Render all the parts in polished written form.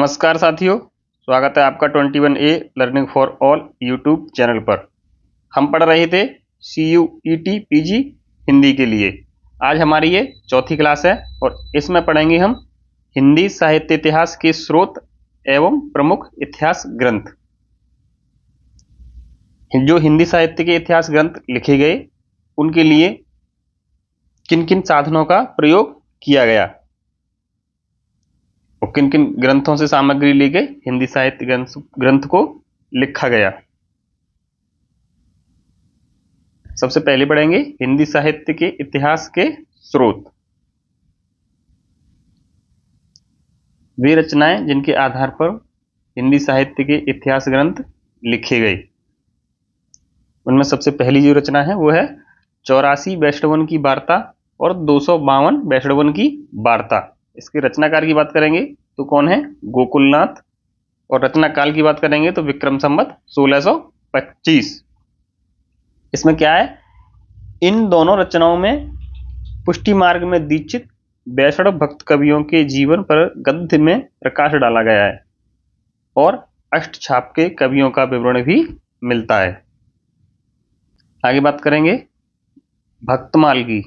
नमस्कार साथियों, स्वागत है आपका 21A learning for all YouTube channel पर। हम पढ़ रहे थे CUET PG हिंदी के लिए। आज हमारी ये चौथी क्लास है और इसमें पढ़ेंगे हम हिंदी साहित्य इतिहास के स्रोत एवं प्रमुख इतिहास ग्रंथ। जो हिंदी साहित्य के इतिहास ग्रंथ लिखे गए उनके लिए किन किन साधनों का प्रयोग किया गया और किन किन ग्रंथों से सामग्री ली गई हिंदी साहित्य ग्रंथ को लिखा गया। सबसे पहले पढ़ेंगे हिंदी साहित्य के इतिहास के स्रोत। वे रचनाएं जिनके आधार पर हिंदी साहित्य के इतिहास ग्रंथ लिखे गए, उनमें सबसे पहली जो रचना है वो है 84 वैष्णवन की वार्ता और 252 वैष्णवन की वार्ता। इसके रचनाकार की बात करेंगे तो कौन है? गोकुलनाथ। और रचना काल की बात करेंगे तो विक्रम संवत 1625। इसमें क्या है, इन दोनों रचनाओं में पुष्टि मार्ग में दीक्षित वैष्णव भक्त कवियों के जीवन पर गद्य में प्रकाश डाला गया है और अष्टछाप के कवियों का विवरण भी मिलता है। आगे बात करेंगे भक्तमाल की।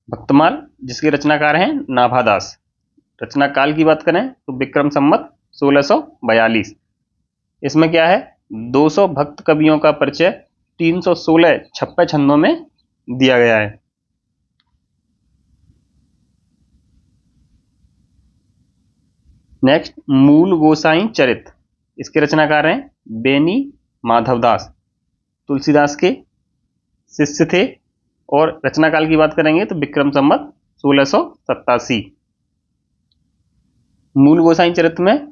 भक्तमाल जिसके रचनाकार हैं नाभादास। रचना काल की बात करें तो विक्रम संवत 1642। इसमें क्या है, 200 भक्त कवियों का परिचय 316 छप्पे छंदों में दिया गया है। नेक्स्ट मूल गोसाई चरित। इसके रचनाकार हैं बेनी माधवदास, तुलसीदास के शिष्य थे और रचना काल की बात करेंगे तो विक्रम संवत 1687। मूल गोसाई चरित में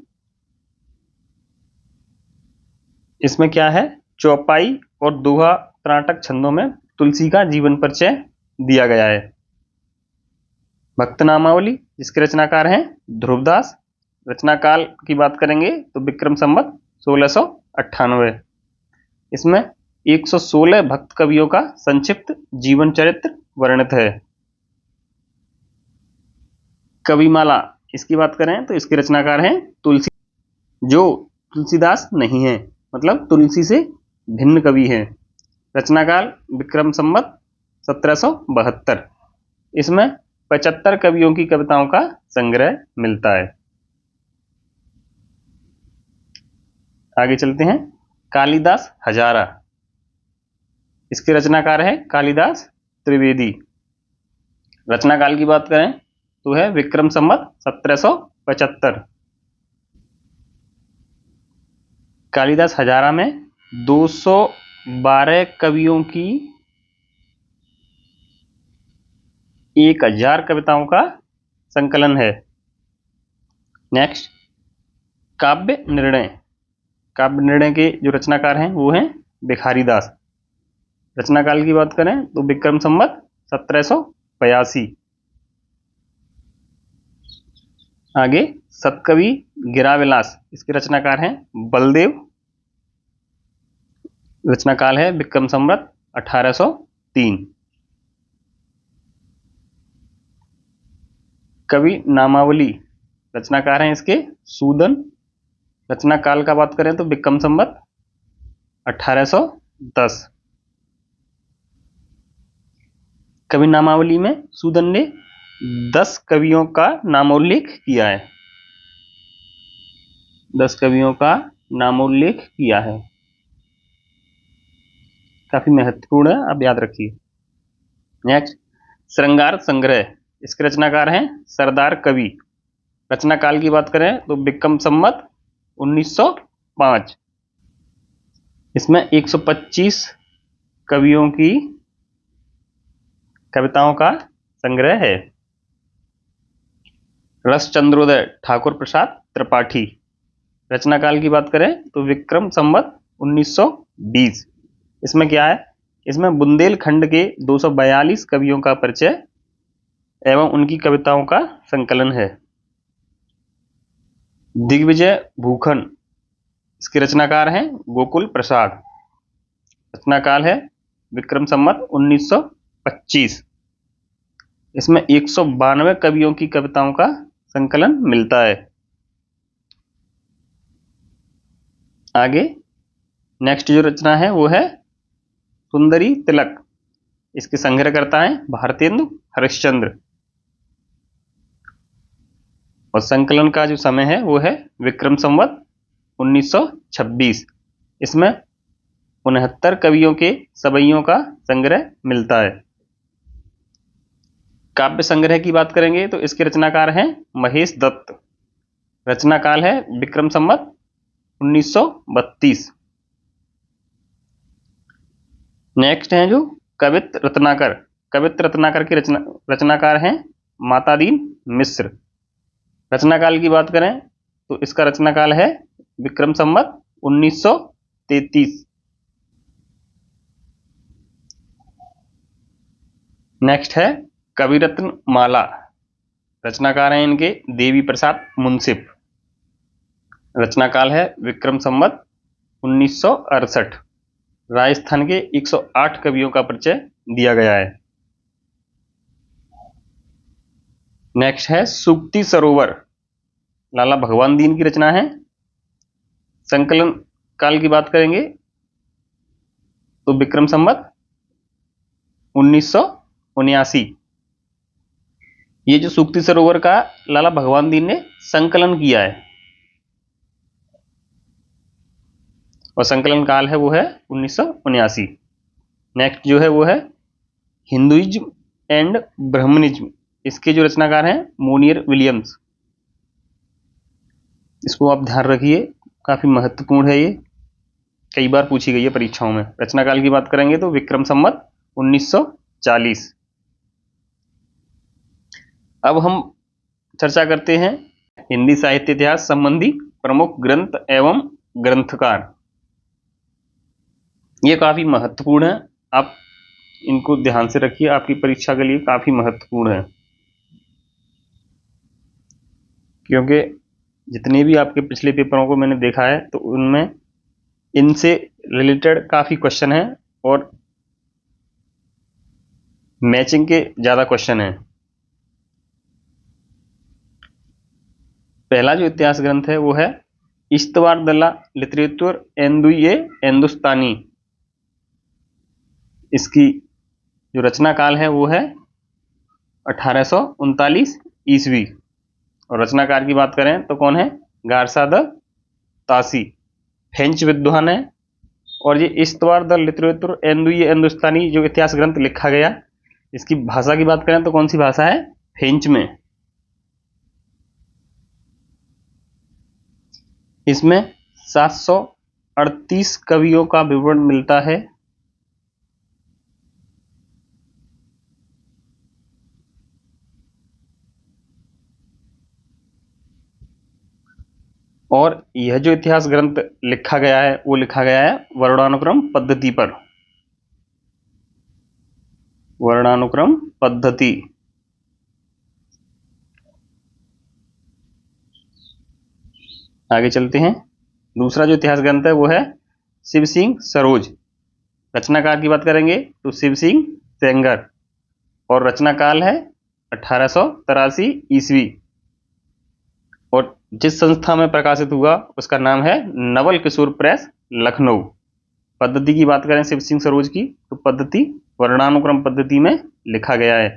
इसमें क्या है, चौपाई और दोहा त्राटक छंदों में तुलसी का जीवन परिचय दिया गया है। भक्त नामावली जिसके रचनाकार हैं ध्रुवदास। रचना काल की बात करेंगे तो विक्रम संवत 1698। इसमें 116 भक्त कवियों का संक्षिप्त जीवन चरित्र वर्णित है। कविमाला इसकी बात करें तो इसके रचनाकार हैं तुलसी, जो तुलसीदास नहीं है, मतलब तुलसी से भिन्न कवि हैं। रचनाकाल विक्रम संवत 1772। इसमें 75 कवियों की कविताओं का संग्रह मिलता है। आगे चलते हैं कालिदास हजारा। इसके रचनाकार है कालिदास त्रिवेदी। रचनाकाल की बात करें तो है विक्रम संवत 1775। कालिदास हजारा में 212 कवियों की 1000 कविताओं का संकलन है। नेक्स्ट काव्य निर्णय। काव्य निर्णय के जो रचनाकार हैं वो हैं भिखारीदास। रचनाकाल की बात करें तो विक्रम संवत 1782। आगे सतकवि गिराविलास। इसके रचनाकार हैं बलदेव। रचनाकाल है विक्रम संवत 1803। कवि नामावली। रचनाकार हैं इसके सूदन। रचना काल का बात करें तो विक्रम संवत 1810। कवि नामावली में सूदन ने 10 कवियों का नामोल्लेख किया है। 10 कवियों का नामोल्लेख किया है, काफी महत्वपूर्ण है, आप याद रखिए। नेक्स्ट श्रृंगार संग्रह। इसके रचनाकार हैं सरदार कवि। रचना काल की बात करें तो विक्रम संवत 1905। इसमें 125 कवियों की कविताओं का संग्रह है। रस चंद्रोदय ठाकुर प्रसाद त्रिपाठी। रचना काल की बात करें तो विक्रम संवत 1920। इसमें क्या है, इसमें बुंदेलखंड के 242 कवियों का परिचय एवं उनकी कविताओं का संकलन है। दिग्विजय भूखन। इसके रचनाकार हैं गोकुल प्रसाद। रचना काल है विक्रम संवत 1925। इसमें 192 कवियों की कविताओं का संकलन मिलता है। आगे नेक्स्ट जो रचना है वो है सुंदरी तिलक। इसके संग्रह करता है भारतेंदु हरिश्चंद्र और संकलन का जो समय है वो है विक्रम संवत 1926। इसमें 69 कवियों के सवैयों का संग्रह मिलता है। काव्य संग्रह की बात करेंगे तो इसके रचनाकार हैं महेश दत्त। रचना काल है विक्रम संवत 1932। नेक्स्ट है जो कवित्र रत्नाकर। कवित्र रत्नाकर के रचनाकार हैं मातादीन मिश्र। रचना काल की बात करें तो इसका रचना काल है विक्रम संवत 1933। नेक्स्ट है कविरत्न माला। रचनाकार हैं इनके देवी प्रसाद मुंसिफ। रचना काल है विक्रम संवत 1968। राजस्थान के 108 कवियों का परिचय दिया गया है। नेक्स्ट है सूक्ति सरोवर। लाला भगवान दीन की रचना है। संकलन काल की बात करेंगे तो विक्रम संवत 1979। ये जो सूक्ति सरोवर का लाला भगवान दीन ने संकलन किया है और संकलन काल है वो है 1979। नेक्स्ट जो है वो है हिंदुइज्म एंड ब्राह्मणिज्म। इसके जो रचनाकार हैं मोनियर विलियम्स। इसको आप ध्यान रखिए, काफी महत्वपूर्ण है ये, कई बार पूछी गई है परीक्षाओं में। रचना काल की बात करेंगे तो विक्रम संवत 1940। अब हम चर्चा करते हैं हिंदी साहित्य इतिहास संबंधी प्रमुख ग्रंथ एवं ग्रंथकार। ये काफी महत्वपूर्ण है, आप इनको ध्यान से रखिए, आपकी परीक्षा के लिए काफी महत्वपूर्ण है। क्योंकि जितने भी आपके पिछले पेपरों को मैंने देखा है तो उनमें इनसे रिलेटेड काफी क्वेश्चन हैं और मैचिंग के ज्यादा क्वेश्चन हैं। पहला जो इतिहास ग्रंथ है वो है इश्तवार दल्ला लिटरेचर एंदुए हिंदुस्तानी। इसकी जो रचना काल है वो है 1839 ईस्वी और रचनाकार की बात करें तो कौन है? गारसा द तासी, फ्रेंच विद्वान है। और ये इश्तवार द लिटरेचर एंदुए हिंदुस्तानी जो इतिहास ग्रंथ लिखा गया, इसकी भाषा की बात करें तो कौन सी भाषा है? फ्रेंच में। इसमें 738 कवियों का विवरण मिलता है। और यह जो इतिहास ग्रंथ लिखा गया है वो लिखा गया है वर्णानुक्रम पद्धति पर। वर्णानुक्रम पद्धति। आगे चलते हैं। दूसरा जो इतिहास ग्रंथ है वो है शिव सिंह सरोज। रचनाकार की बात करेंगे तो शिव सिंह सेंगर और रचना काल है 1883 ईस्वी और जिस संस्था में प्रकाशित हुआ उसका नाम है नवल किशोर प्रेस लखनऊ। पद्धति की बात करें शिव सिंह सरोज की तो पद्धति वर्णानुक्रम पद्धति में लिखा गया है।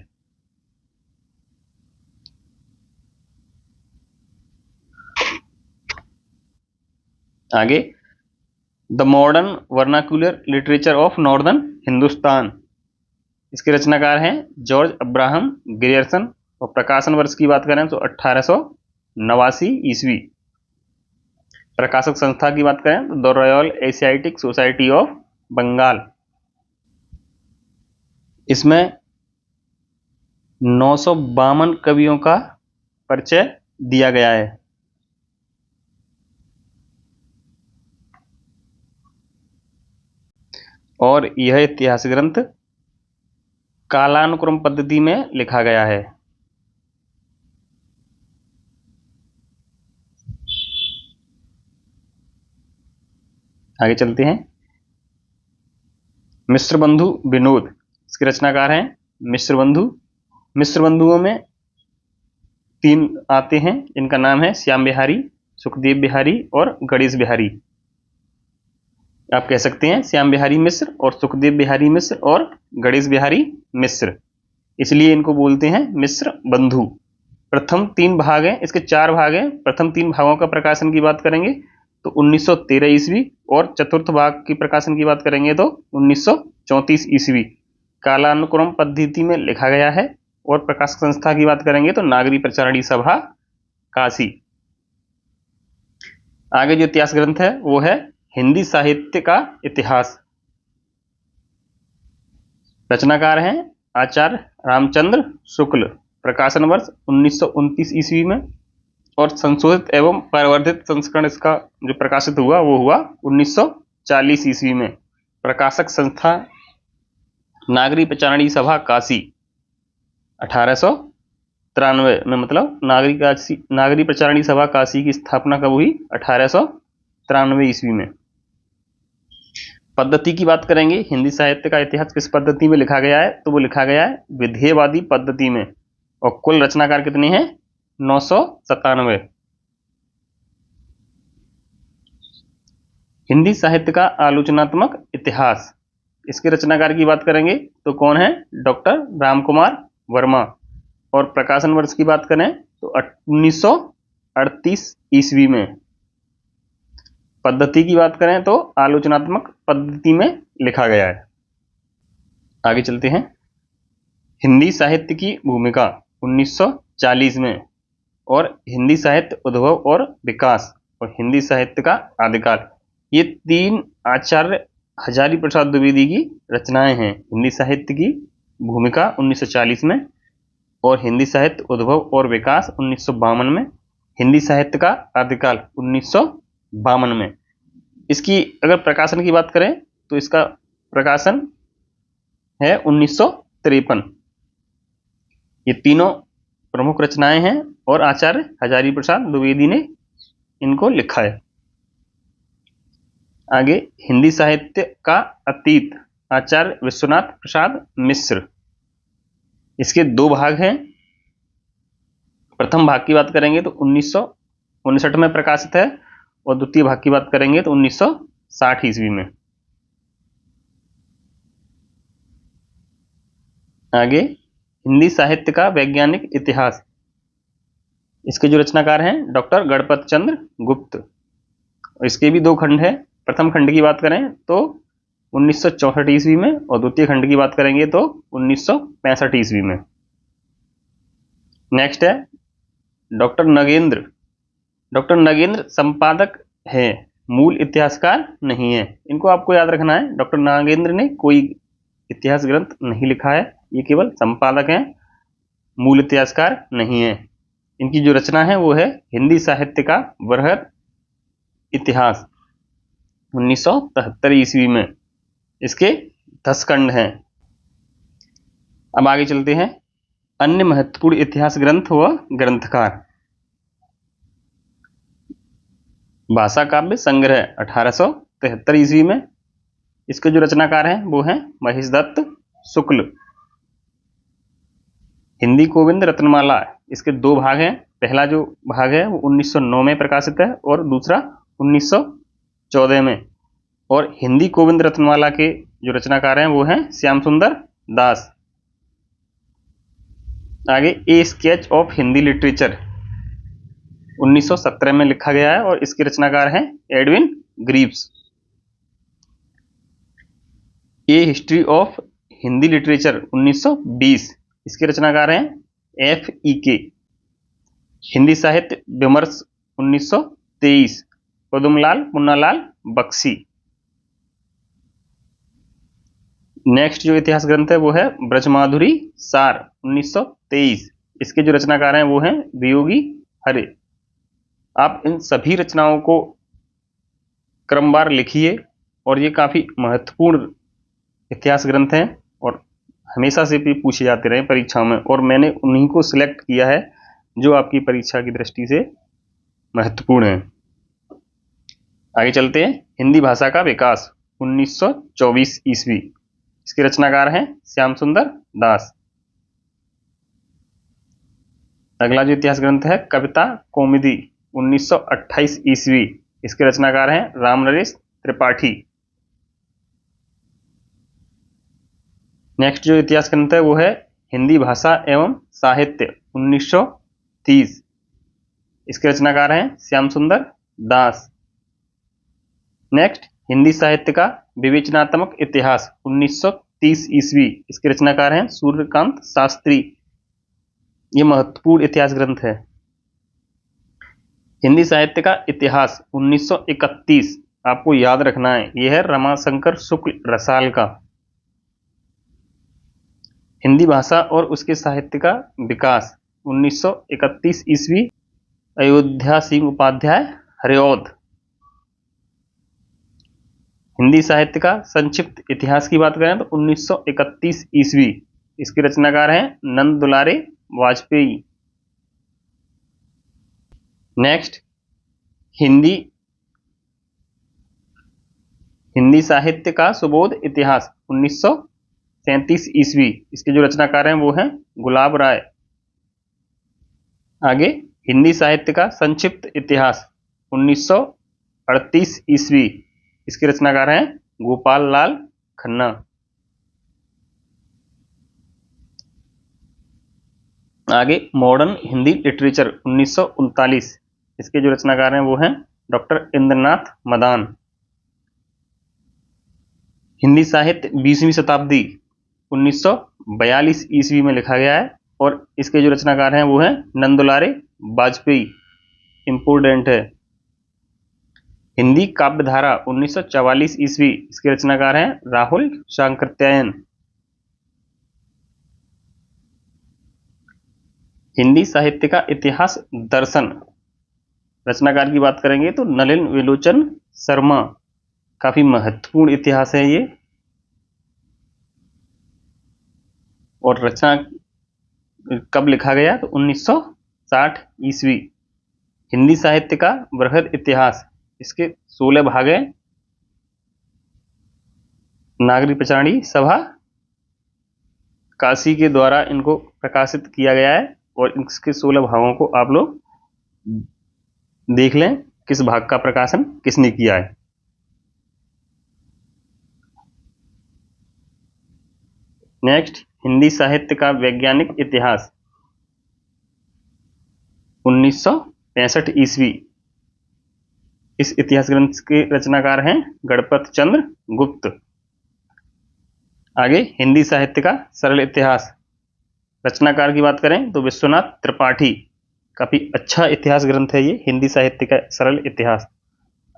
आगे the modern vernacular literature of northern Hindustan. इसके रचनाकार हैं जॉर्ज अब्राहम ग्रियर्सन और प्रकाशन वर्ष की बात करें तो 1889 ईस्वी। प्रकाशक संस्था की बात करें तो the Royal Asiatic Society of Bengal. इसमें 952 कवियों का परिचय दिया गया है। और यह इतिहास ग्रंथ कालानुक्रम पद्धति में लिखा गया है। आगे चलते हैं। मिश्र बंधु विनोद। इसके रचनाकार हैं मिश्र बंधु। मिश्र बंधुओं में 3 आते हैं, इनका नाम है श्याम बिहारी, सुखदेव बिहारी और गणेश बिहारी। आप कह सकते हैं श्याम बिहारी मिश्र और सुखदेव बिहारी मिश्र और गणेश बिहारी मिश्र, इसलिए इनको बोलते हैं मिश्र बंधु। प्रथम 3 भाग हैं, इसके 4 भाग हैं। प्रथम 3 भागों का प्रकाशन की बात करेंगे तो 1913 ईस्वी, और चतुर्थ भाग की प्रकाशन की बात करेंगे तो 1934 ईस्वी कालानुक्रम पद्धति में लिखा गया है। और प्रकाशक संस्था की बात करेंगे तो नागरी प्रचारणी सभा काशी। आगे जो इतिहास ग्रंथ है वो है हिंदी साहित्य का इतिहास। रचनाकार हैं आचार्य रामचंद्र शुक्ल, प्रकाशन वर्ष 1929 ईस्वी में, और संशोधित एवं परिवर्धित संस्करण इसका जो प्रकाशित हुआ वो हुआ 1940 ईस्वी में। प्रकाशक संस्था नागरी प्रचारणी सभा काशी 1893 में, मतलब नागरी प्रचारणी सभा काशी की स्थापना कब हुई? 1893 ईस्वी में। पद्धति की बात करेंगे, हिंदी साहित्य का इतिहास किस पद्धति में लिखा गया है? तो वो लिखा गया है विधेयवादी पद्धति में। और कुल रचनाकार कितने हैं? 997। हिंदी साहित्य का आलोचनात्मक इतिहास, इसके रचनाकार की बात करेंगे तो कौन है? डॉक्टर रामकुमार वर्मा। और प्रकाशन वर्ष की बात करें तो 1938 ईस्वी में। पद्धति की बात करें तो आलोचनात्मक पद्धति में लिखा गया है। आगे चलते हैं। हिंदी साहित्य की भूमिका 1940 में, और हिंदी साहित्य उद्भव और विकास, और हिंदी साहित्य का आदिकाल, ये 3 आचार्य हजारी प्रसाद द्विवेदी की रचनाएं हैं। हिंदी साहित्य की भूमिका 1940 में, और हिंदी साहित्य उद्भव और विकास 1952 में, हिंदी साहित्य का आदिकाल 1952 में। इसकी अगर प्रकाशन की बात करें तो इसका प्रकाशन है 1953। ये तीनों प्रमुख रचनाएं हैं और आचार्य हजारी प्रसाद द्विवेदी ने इनको लिखा है। आगे हिंदी साहित्य का अतीत, आचार्य विश्वनाथ प्रसाद मिश्र। इसके 2 भाग हैं। प्रथम भाग की बात करेंगे तो 1959 में प्रकाशित है, और द्वितीय भाग की बात करेंगे तो 1960 ईस्वी में। आगे हिंदी साहित्य का वैज्ञानिक इतिहास, इसके जो रचनाकार हैं डॉक्टर गणपत चंद्र गुप्त। इसके भी 2 खंड हैं। प्रथम खंड की बात करें तो 1964 ईस्वी में, और द्वितीय खंड की बात करेंगे तो 1965 ईस्वी में। नेक्स्ट है डॉक्टर नगेंद्र। डॉक्टर नगेंद्र संपादक है, मूल इतिहासकार नहीं है। इनको आपको याद रखना है, डॉक्टर नागेंद्र ने कोई इतिहास ग्रंथ नहीं लिखा है, ये केवल संपादक हैं, मूल इतिहासकार नहीं है। इनकी जो रचना है वो है हिंदी साहित्य का वृहद इतिहास 1973 ईस्वी में। इसके 10 खंड हैं। अब आगे चलते हैं। अन्य महत्वपूर्ण इतिहास ग्रंथ व ग्रंथकार, भाषा काव्य संग्रह 1873 ईस्वी में। इसके जो रचनाकार हैं वो हैं महेश दत्त शुक्ल। हिंदी गोविंद रत्नमाला, इसके 2 भाग हैं। पहला जो भाग है वो 1909 में प्रकाशित है, और दूसरा 1914 में। और हिंदी गोविंद रत्नमाला के जो रचनाकार हैं वो हैं श्याम सुंदर दास। आगे ए स्केच ऑफ हिंदी लिटरेचर 1917 में लिखा गया है, और इसके रचनाकार हैं Edwin Greaves. A history of Hindi literature 1920, इसके रचनाकार हैं F.E.K. हिंदी साहित्य विमर्श 1923, पदुमलाल मुन्नालाल बख्शी। नेक्स्ट जो इतिहास ग्रंथ है वो है ब्रजमाधुरी सार 1923, इसके जो रचनाकार हैं वो हैं वियोगी हरे। आप इन सभी रचनाओं को क्रमवार लिखिए, और ये काफी महत्वपूर्ण इतिहास ग्रंथ हैं और हमेशा से भी पूछे जाते रहे परीक्षा में, और मैंने उन्हीं को सिलेक्ट किया है जो आपकी परीक्षा की दृष्टि से महत्वपूर्ण है। आगे चलते हैं। हिंदी भाषा का विकास 1924 ईस्वी, इसके रचनाकार हैं श्याम सुंदर दास। अगला जो इतिहास ग्रंथ है कविता कौमुदी 1928 ईस्वी, इसके रचनाकार हैं राम नरेश त्रिपाठी। नेक्स्ट जो इतिहास ग्रंथ है वो है हिंदी भाषा एवं साहित्य 1930। इसके रचनाकार हैं श्याम सुंदर दास। नेक्स्ट हिंदी साहित्य का विवेचनात्मक इतिहास 1930 ईस्वी। इसके रचनाकार हैं सूर्यकांत शास्त्री। ये महत्वपूर्ण इतिहास ग्रंथ है। हिंदी साहित्य का इतिहास 1931, आपको याद रखना है, यह है रमाशंकर शुक्ल रसाल का। हिंदी भाषा और उसके साहित्य का विकास 1931 ईस्वी, अयोध्या सिंह उपाध्याय हरिऔध। हिंदी साहित्य का संक्षिप्त इतिहास की बात करें तो 1931 ईस्वी। इसके रचनाकार हैं नंद दुलारे वाजपेयी। नेक्स्ट हिंदी साहित्य का सुबोध इतिहास 1937 ईस्वी। इसके जो रचनाकार हैं वो हैं गुलाब राय। आगे हिंदी साहित्य का संक्षिप्त इतिहास 1938 ईस्वी। इसके रचनाकार हैं गोपाल लाल खन्ना। आगे मॉडर्न हिंदी लिटरेचर 1939। इसके जो रचनाकार हैं वो हैं डॉक्टर इंद्रनाथ मदान। हिंदी साहित्य 20वीं शताब्दी 1942 ईस्वी में लिखा गया है और इसके जो रचनाकार हैं वो हैं नंद दुलारे वाजपेयी। इंपोर्टेंट है। हिंदी काव्यधारा 1944 ईस्वी। इसके रचनाकार हैं राहुल शांकृत्यायन। हिंदी साहित्य का इतिहास दर्शन, रचनाकार की बात करेंगे तो नलिन विलोचन शर्मा। काफी महत्वपूर्ण इतिहास है ये। और रचना कब लिखा गया तो 1960 ईस्वी। हिंदी साहित्य का बृहद इतिहास, इसके 16 भाग हैं। नागरी पचाणी सभा काशी के द्वारा इनको प्रकाशित किया गया है और इसके 16 भागों को आप लोग देख लें किस भाग का प्रकाशन किसने किया है। नेक्स्ट हिंदी साहित्य का वैज्ञानिक इतिहास 1965 ईस्वी। इस इतिहास ग्रंथ के रचनाकार हैं गणपत चंद्र गुप्त। आगे हिंदी साहित्य का सरल इतिहास, रचनाकार की बात करें तो विश्वनाथ त्रिपाठी। काफी अच्छा इतिहास ग्रंथ है ये हिंदी साहित्य का सरल इतिहास।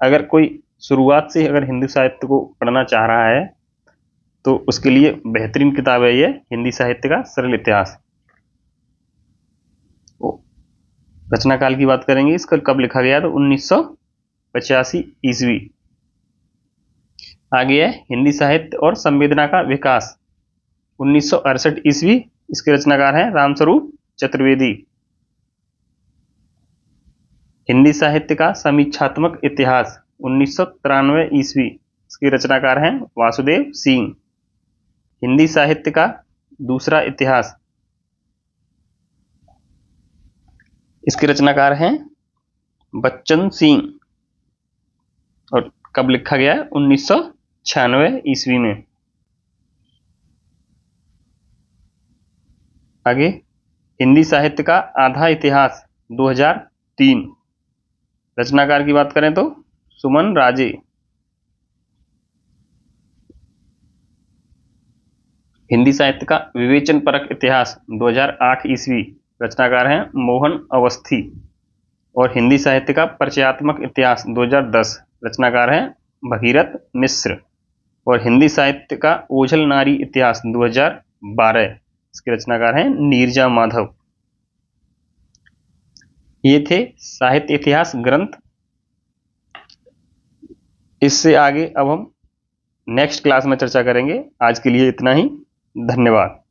अगर कोई शुरुआत से अगर हिंदी साहित्य को पढ़ना चाह रहा है तो उसके लिए बेहतरीन किताब है ये हिंदी साहित्य का सरल इतिहास। रचनाकाल की बात करेंगे इसका कब लिखा गया तो 1985 ईस्वी। आगे है हिंदी साहित्य और संवेदना का विकास 1968 ईस्वी। इसके रचनाकार हैं रामस्वरूप चतुर्वेदी। हिंदी साहित्य का समीक्षात्मक इतिहास 1993 ईस्वी। इसके रचनाकार हैं वासुदेव सिंह। हिंदी साहित्य का दूसरा इतिहास, इसके रचनाकार हैं बच्चन सिंह और कब लिखा गया है 1996 ईस्वी में। आगे हिंदी साहित्य का आधा इतिहास 2003। रचनाकार की बात करें तो सुमन राजे। हिंदी साहित्य का विवेचन परक इतिहास 2008 ईस्वी। रचनाकार हैं मोहन अवस्थी। और हिंदी साहित्य का परिचयात्मक इतिहास 2010। रचनाकार हैं भगीरथ मिश्र। और हिंदी साहित्य का ओझल नारी इतिहास 2012। इसके रचनाकार हैं नीरजा माधव। ये थे साहित्य इतिहास ग्रंथ। इससे आगे अब हम नेक्स्ट क्लास में चर्चा करेंगे। आज के लिए इतना ही। धन्यवाद।